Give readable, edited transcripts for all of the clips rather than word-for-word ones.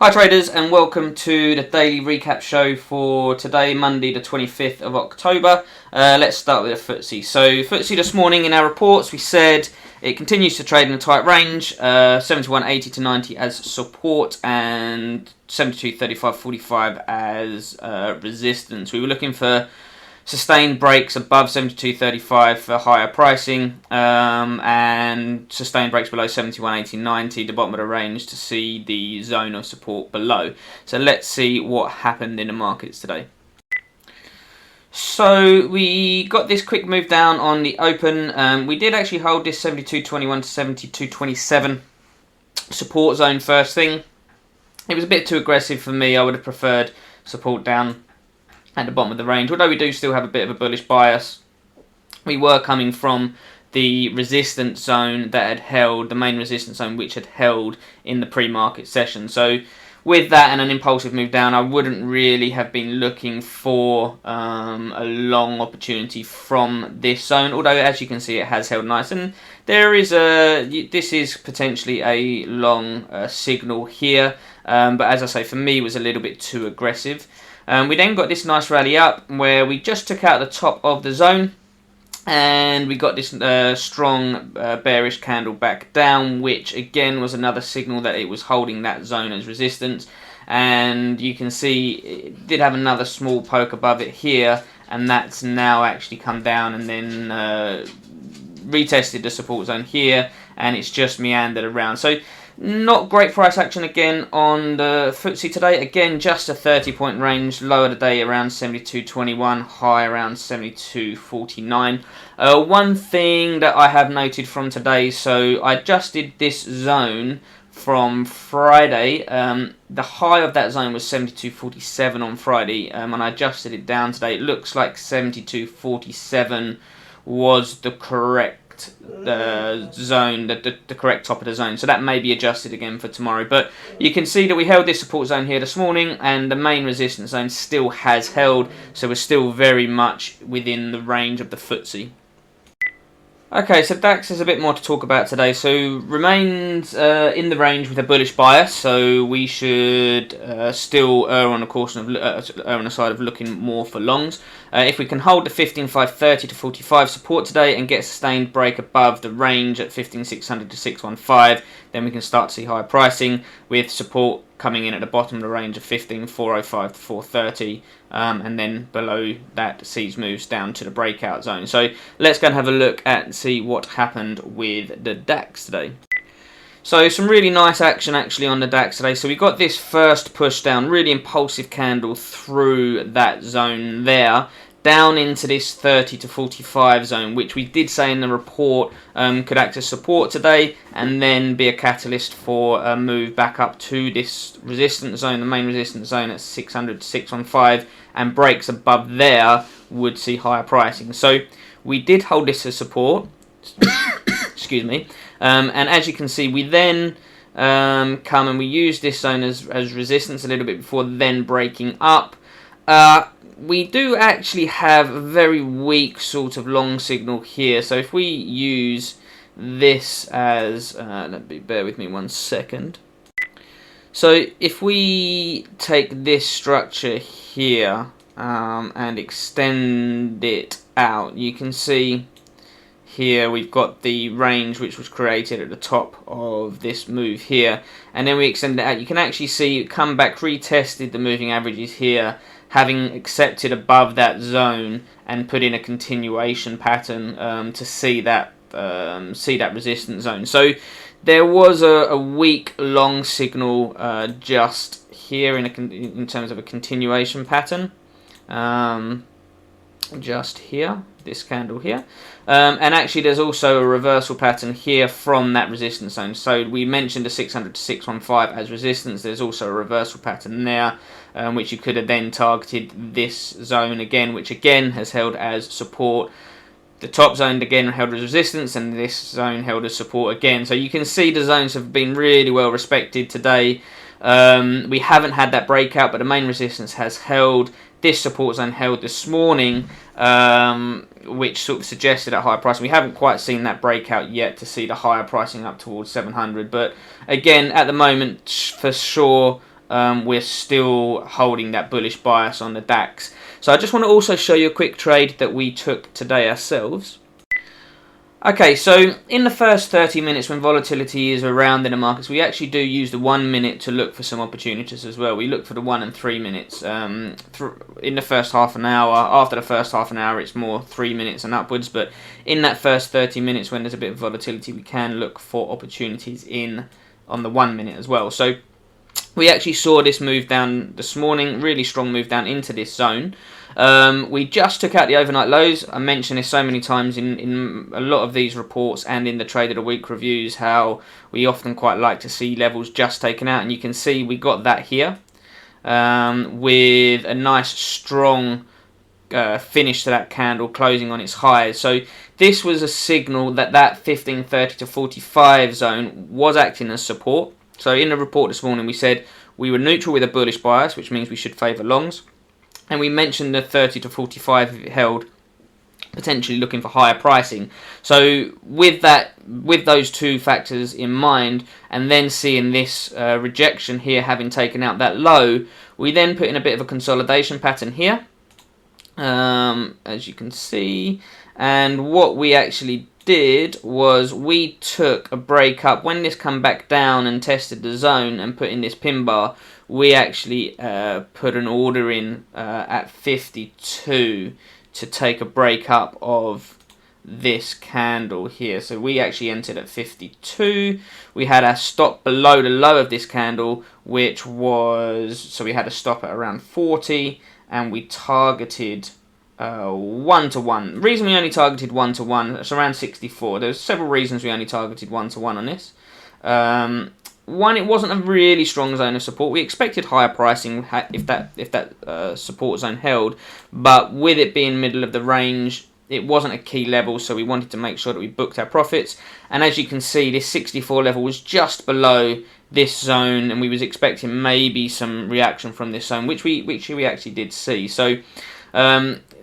Hi traders, and welcome to the daily recap show for today, Monday the 25th of October. Let's start with the Ftse. So Ftse this morning in our reports we said it continues to trade in a tight range, 71.80 to 90 as support and 72.35.45 as resistance. We were looking for sustained breaks above 72.35 for higher pricing, and sustained breaks below 71.80.90, the bottom of the range, to see the zone of support below. So let's see what happened in the markets today. So we got this quick move down on the open. We did actually hold this 72.21 to 72.27 support zone first thing. It was a bit too aggressive for me. I would have preferred support down at the bottom of the range, although we do still have a bit of a bullish bias. We were coming from the resistance zone that had held, the main resistance zone which had held in the pre-market session. So with that and an impulsive move down, I wouldn't really have been looking for a long opportunity from this zone, although as you can see it has held nice, and this is potentially a long signal here, but as I say, for me it was a little bit too aggressive. We then got this nice rally up where we just took out the top of the zone, and we got this strong bearish candle back down, which again was another signal that it was holding that zone as resistance. And you can see it did have another small poke above it here, and that's now actually come down and then retested the support zone here, and it's just meandered around. So not great price action again on the Ftse today. Again, just a 30-point range. Low of the day around 72.21, high around 72.49. One thing that I have noted from today, so I adjusted this zone from Friday. The high of that zone was 72.47 on Friday, and I adjusted it down today. It looks like 72.47 was the correct zone, the correct top of the zone, so that may be adjusted again for tomorrow. But you can see that we held this support zone here this morning, and the main resistance zone still has held, so we're still very much within the range of the Ftse. Okay, so DAX is a bit more to talk about today. So remains in the range with a bullish bias, so we should still err on the side of looking more for longs. If we can hold the 15.530 to 45 support today and get a sustained break above the range at 15.600 to 615, then we can start to see higher pricing, with support coming in at the bottom of the range of 15.405 to 430, and then below that sees moves down to the breakout zone. So let's go and have a look at and see what happened with the DAX today. So some really nice action actually on the DAX today. So we got this first push down, really impulsive candle through that zone there, down into this 30 to 45 zone, which we did say in the report could act as support today and then be a catalyst for a move back up to this resistance zone, the main resistance zone at 600 to 615, and breaks above there would see higher pricing. So we did hold this as support. Excuse me. And as you can see, we then come and we use this zone as resistance a little bit before then breaking up. We do actually have a very weak sort of long signal here. So if we use this as, bear with me 1 second. So if we take this structure here and extend it out, you can see here we've got the range which was created at the top of this move here, and then we extend it out. You can actually see it come back, retested the moving averages here, having accepted above that zone and put in a continuation pattern to see that resistance zone. So there was a weak long signal just here in terms of a continuation pattern. Just here, this candle here, and actually there's also a reversal pattern here from that resistance zone. So we mentioned the 600 to 615 as resistance. There's also a reversal pattern there, which you could have then targeted this zone again, which again has held as support. The top zone again held as resistance, and this zone held as support again. So you can see the zones have been really well respected today. We haven't had that breakout, but the main resistance has held. This support zone held this morning, which sort of suggested a higher price. We haven't quite seen that breakout yet to see the higher pricing up towards 700. But again, at the moment, for sure, we're still holding that bullish bias on the DAX. So I just want to also show you a quick trade that we took today ourselves. Okay, so in the first 30 minutes when volatility is around in the markets, we actually do use the 1 minute to look for some opportunities as well. We look for the 1 and 3 minutes in the first half an hour. After the first half an hour, it's more 3 minutes and upwards. But in that first 30 minutes when there's a bit of volatility, we can look for opportunities on the 1 minute as well. So we actually saw this move down this morning, really strong move down into this zone. We just took out the overnight lows. I mentioned this so many times in a lot of these reports and in the Trade of the Week reviews, how we often quite like to see levels just taken out, and you can see we got that here with a nice strong finish to that candle, closing on its highs. So this was a signal that 1530 to 45 zone was acting as support. So in the report this morning we said we were neutral with a bullish bias, which means we should favour longs. And we mentioned the 30 to 45 if it held, potentially looking for higher pricing. So with those two factors in mind, and then seeing this rejection here having taken out that low, we then put in a bit of a consolidation pattern here, as you can see. And what we actually did was we took a break up when this come back down and tested the zone and put in this pin bar. We actually put an order in at 52 to take a break up of this candle here. So we actually entered at 52. We had our stop below the low of this candle, which was, so we had a stop at around 40, and we targeted 1-to-1. The reason we only targeted 1-to-1, it's around 64. There's several reasons we only targeted 1-to-1 on this. One, it wasn't a really strong zone of support. We expected higher pricing if that support zone held, but with it being middle of the range, it wasn't a key level, so we wanted to make sure that we booked our profits. And as you can see, this 64 level was just below this zone, and we was expecting maybe some reaction from this zone, which we actually did see. So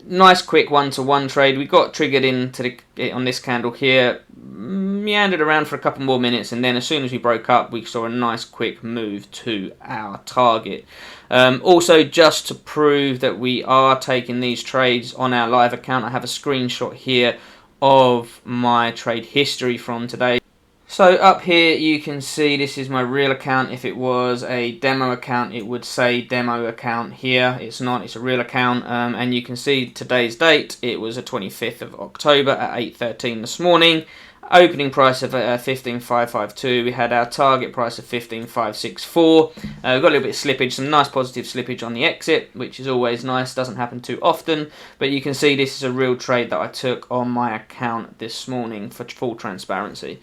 nice quick 1-to-1 trade. We got triggered into on this candle here, meandered around for a couple more minutes, and then as soon as we broke up, we saw a nice quick move to our target. Also, just to prove that we are taking these trades on our live account, I have a screenshot here of my trade history from today. So up here you can see this is my real account. If it was a demo account, it would say demo account here. It's not, it's a real account. And you can see today's date, it was the 25th of October at 8:13 this morning. Opening price of 15,552. We had our target price of 15,564. We've got a little bit of slippage, some nice positive slippage on the exit, which is always nice, doesn't happen too often. But you can see this is a real trade that I took on my account this morning for full transparency.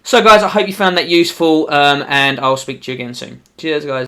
So guys, I hope you found that useful, and I'll speak to you again soon. Cheers guys.